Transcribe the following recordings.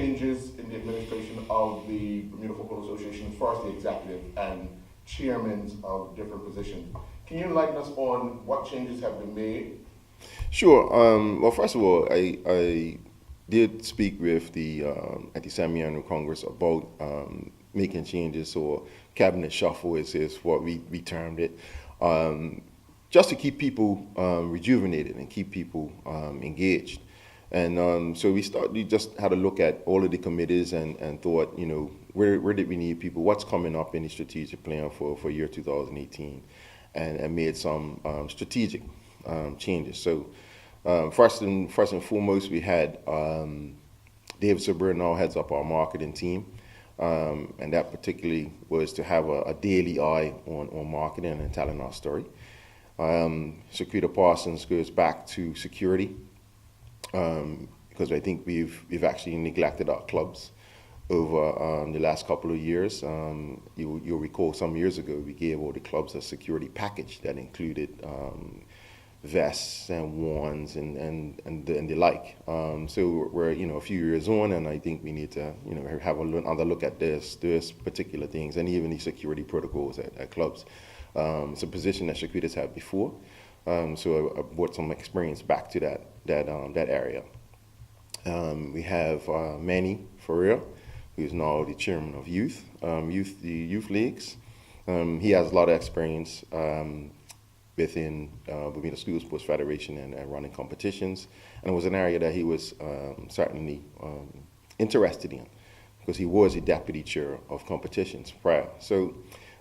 changes in the administration of the Bermuda Football Association as far as the executive and chairmen of different positions. Can you enlighten us on what changes have been made? Sure. Well, first of all, I did speak with the at the semi-annual Congress about making changes, or cabinet shuffle is what we termed it, just to keep people rejuvenated and keep people engaged. And so we just had a look at all of the committees and thought, where did we need people? What's coming up in the strategic plan for year 2018, and made some strategic changes. So first and foremost, we had David Sabir now heads up our marketing team, and that particularly was to have a daily eye on marketing and telling our story. Shaquita Parsons goes back to security, because I think we've actually neglected our clubs over the last couple of years. You'll recall some years ago we gave all the clubs a security package that included vests and wands and the like. So we're a few years on, and I think we need to have another look at this particular things, and even the security protocols at clubs. It's a position that Shaquita's had before, so I brought some experience back to that area. We have Manny Ferrer, who's now the chairman of the youth leagues. He has a lot of experience within Bermuda School Sports Federation and running competitions, and it was an area that he was certainly interested in, because he was a deputy chair of competitions prior. So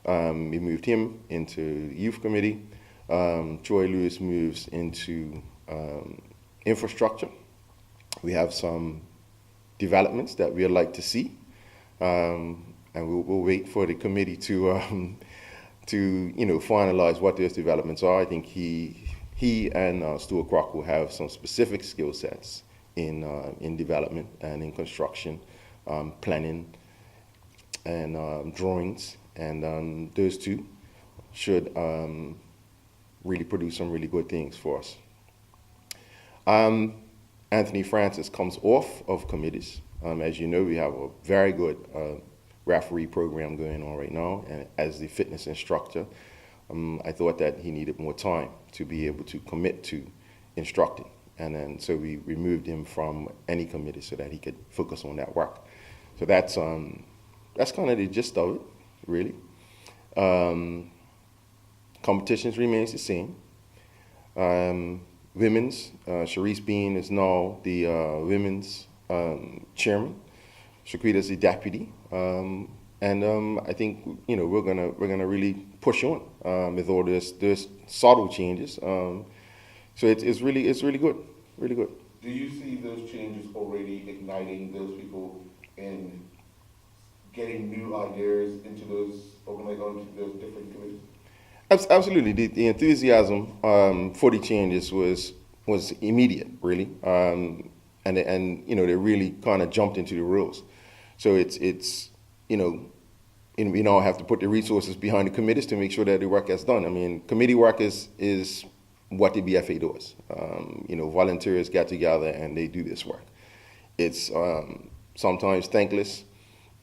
we moved him into the youth committee. Troy Lewis moves into infrastructure. We have some developments that we'd like to see, and we'll wait for the committee to finalize what those developments are. I think he and Stuart Crock will have some specific skill sets in development and in construction, planning and drawings, and those two should really produce some really good things for us. Anthony Francis comes off of committees. As you know, we have a very good referee program going on right now, and as the fitness instructor, I thought that he needed more time to be able to commit to instructing, and then so we removed him from any committee so that he could focus on that work. So that's kind of the gist of it, really. Competitions remains the same. Women's, Sharice Bean is now the women's chairman. Shaquita is the deputy, and I think we're gonna really push on with all this subtle changes. So it's really good, really good. Do you see those changes already igniting those people in getting new ideas into those different committees? Absolutely, the enthusiasm for the changes was immediate, really, and they really kind of jumped into the rules. So it's we now have to put the resources behind the committees to make sure that the work gets done. I mean, committee work is what the BFA does. Volunteers get together and they do this work. It's sometimes thankless,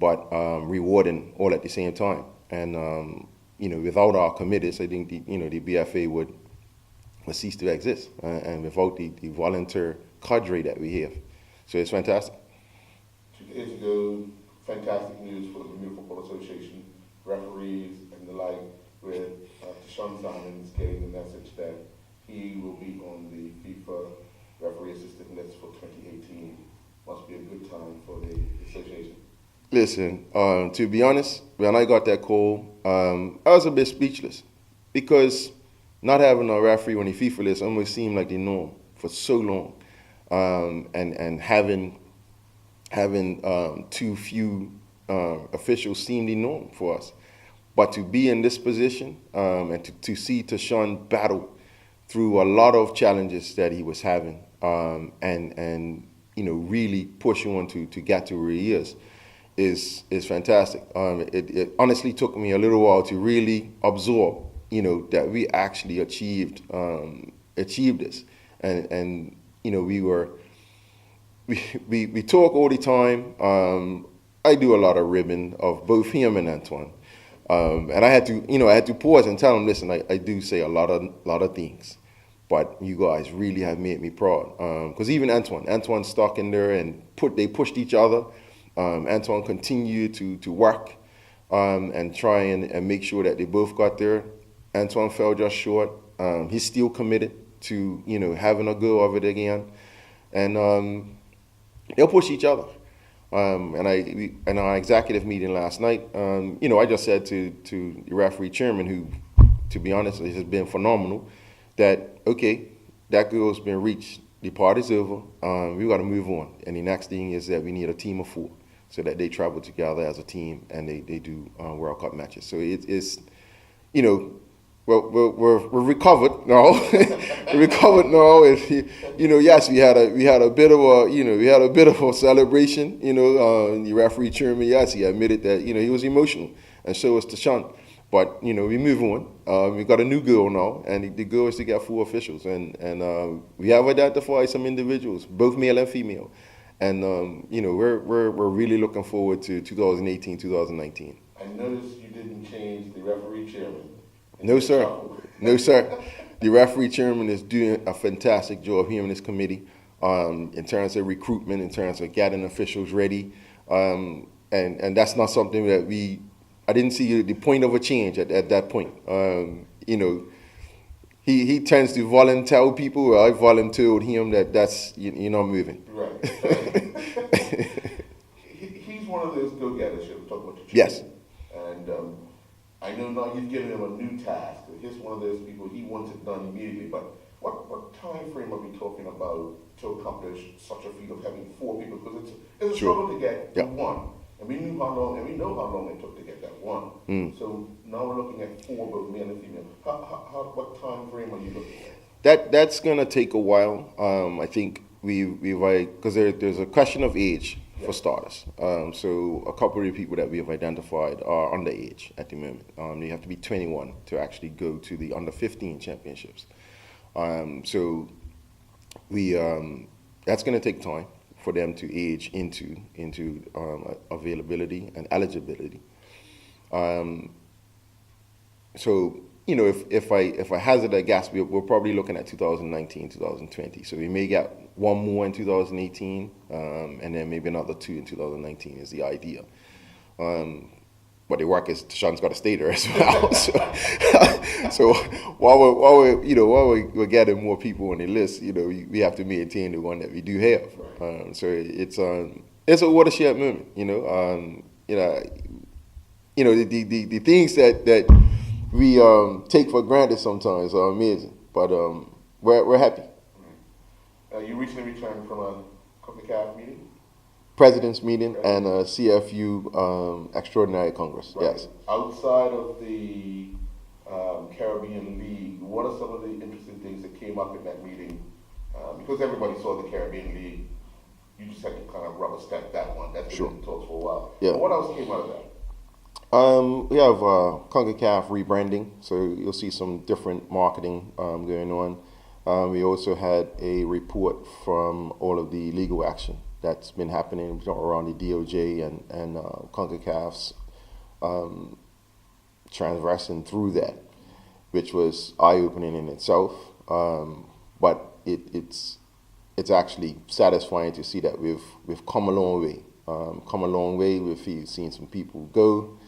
but rewarding all at the same time. And without our committees, I think the BFA would cease to exist, and without the volunteer cadre that we have. So it's fantastic. 2 days ago, fantastic news for the Bermuda Football Association, referees and the like, with Deshaun Simons getting the message that he will be on the FIFA referee assistant list for 2018. Must be a good time for the association. Listen, to be honest, when I got that call, I was a bit speechless, because not having a referee on the FIFA list almost seemed like the norm for so long, and having too few officials seemed the norm for us. But to be in this position and to see Tashawn battle through a lot of challenges that he was having, and really push on to get to where he is fantastic. It honestly took me a little while to really absorb, that we actually achieved this, and we we talk all the time. I do a lot of ribbing of both him and Antoine. And I had to pause and tell him, listen, I do say a lot of things, but you guys really have made me proud. Because even Antoine stuck in there and they pushed each other. Antoine continued to work and try and make sure that they both got there. Antoine fell just short. He's still committed to having a go of it again, and they'll push each other. In our executive meeting last night, I just said to the referee chairman, who, to be honest, has been phenomenal, that, okay, that goal's been reached. The party's over. We got to move on. And the next thing is that we need a team of 4 so that they travel together as a team and they do World Cup matches. So it's we're recovered now. We're recovered now. Yes, we had a bit of a celebration. The referee chairman, yes, he admitted that he was emotional, and so was Tashawn. But we move on. We got a new goal now, and the goal is to get 4 officials, and we have identified some individuals, both male and female, and we're really looking forward to 2018, 2019. I noticed you didn't change the referee chairman. No, sir. No, sir. The referee chairman is doing a fantastic job here in this committee in terms of recruitment, in terms of getting officials ready. And that's not something that I didn't see the point of a change at that point. He tends to volunteer people. I volunteered him that's you're not moving. Right. He's one of those go-getters you're talking about. Yes. And I know now you've given him a new task. He's one of those people, he wants it done immediately. But what time frame are we talking about to accomplish such a feat of having 4 people? Because it's a struggle to get one. And we know how long it took to get that one. So now we're looking at 4, both male and female. What time frame are you looking at? That's gonna take a while. I think because there's a question of age for starters. So a couple of the people that we have identified are underage at the moment. They have to be 21 to actually go to the under 15 championships. So that's going to take time for them to age into availability and eligibility. So if I hazard a guess, we're probably looking at 2019, 2020. So we may get 1 more in 2018, and then maybe another 2 in 2019 is the idea. But the work is Tashawn's got to stay there as well. So while we're getting more people on the list, we have to maintain the one that we do have. So it's a watershed moment. The things that we take for granted sometimes are amazing, but we're happy. You recently returned from a CONCACAF meeting? President's meeting and a CFU Extraordinary Congress, right. Yes. Outside of the Caribbean League, what are some of the interesting things that came up in that meeting? Because everybody saw the Caribbean League, you just had to kind of rubber stamp that one. That's been in talks for a while. Yeah. But what else came out of that? We have CONCACAF rebranding, so you'll see some different marketing going on. We also had a report from all of the legal action that's been happening around the DOJ and CONCACAF's transversing through that, which was eye-opening in itself. But it's actually satisfying to see that we've come a long way. We've seen some people go,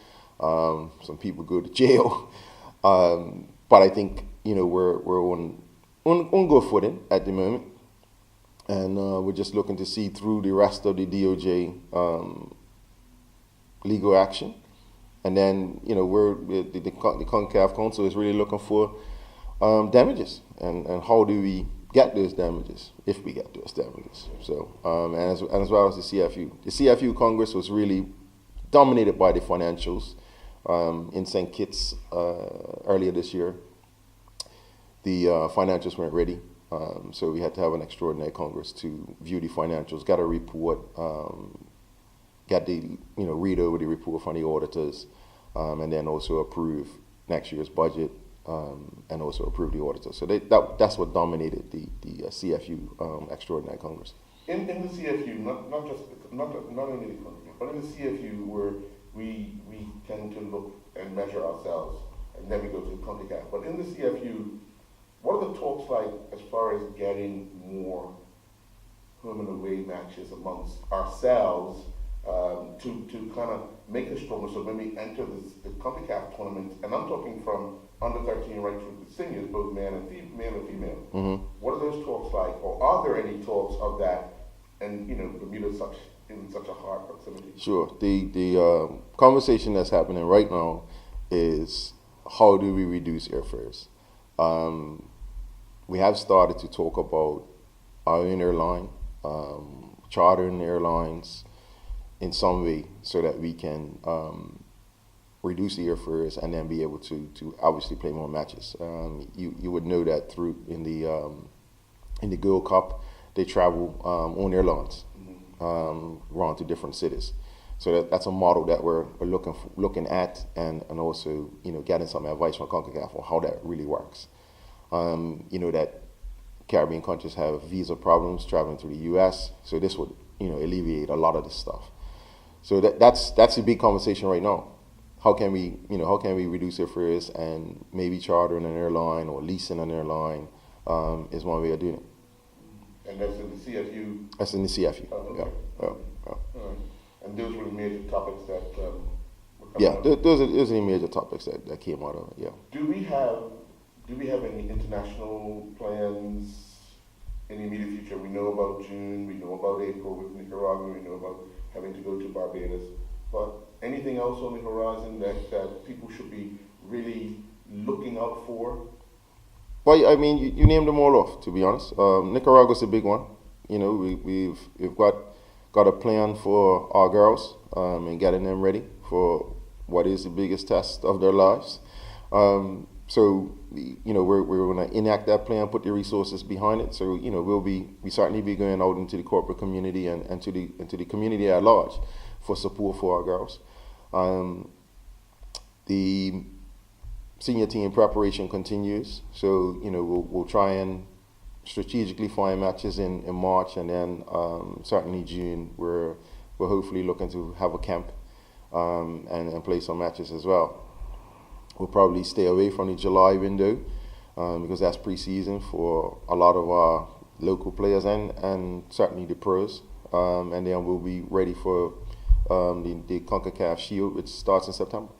some people go to jail, but I think we're on good footing at the moment, and we're just looking to see through the rest of the DOJ legal action, and then the CONCACAF Council is really looking for damages, and how do we get those damages if we get those damages. So and as well as the CFU Congress was really dominated by the financials in St. Kitts earlier this year. The financials weren't ready, so we had to have an extraordinary Congress to view the financials, get a report, read over the report from the auditors, and then also approve next year's budget, and also approve the auditors. So that's what dominated the CFU Extraordinary Congress. In the CFU, not just not only the country, but in the CFU where we tend to look and measure ourselves, and then we go to the CONCACAF. But in the CFU, what are the talks like as far as getting more home and away matches amongst ourselves to kind of make us stronger? So when we enter the CONCACAF tournament, and I'm talking from under 13 right through the seniors, both male and female. Mm-hmm. What are those talks like, or are there any talks of that? And Bermuda is in such a hard proximity. Sure. The conversation that's happening right now is how do we reduce airfares? We have started to talk about our own airline, chartering airlines in some way so that we can reduce the airfares and then be able to obviously play more matches. You would know that through in the Gold Cup, they travel on airlines around to different cities. So that's a model that we're looking at and also getting some advice from CONCACAF on how that really works. That Caribbean countries have visa problems traveling to the U.S., so this would alleviate a lot of this stuff. So that's a big conversation right now. How can we reduce airfares, and maybe chartering an airline or leasing an airline is one way of doing it. And that's in the CFU? That's in the CFU. Oh, okay. Yeah. All right. And those were the major topics that were Yeah, those are the major topics that came out of it, yeah. Do we have any international plans in the immediate future? We know about June, we know about April with Nicaragua, we know about having to go to Barbados, but anything else on the horizon that people should be really looking out for? Well, I mean, you named them all off, to be honest. Nicaragua's a big one. We've got a plan for our girls and getting them ready for what is the biggest test of their lives. So we're going to enact that plan, put the resources behind it. So we certainly be going out into the corporate community and to the community at large for support for our girls. The senior team preparation continues, so we'll try and strategically find matches in March, and then certainly June we're hopefully looking to have a camp and play some matches as well. We'll probably stay away from the July window because that's preseason for a lot of our local players and certainly the pros, and then we'll be ready for the CONCACAF Shield, which starts in September.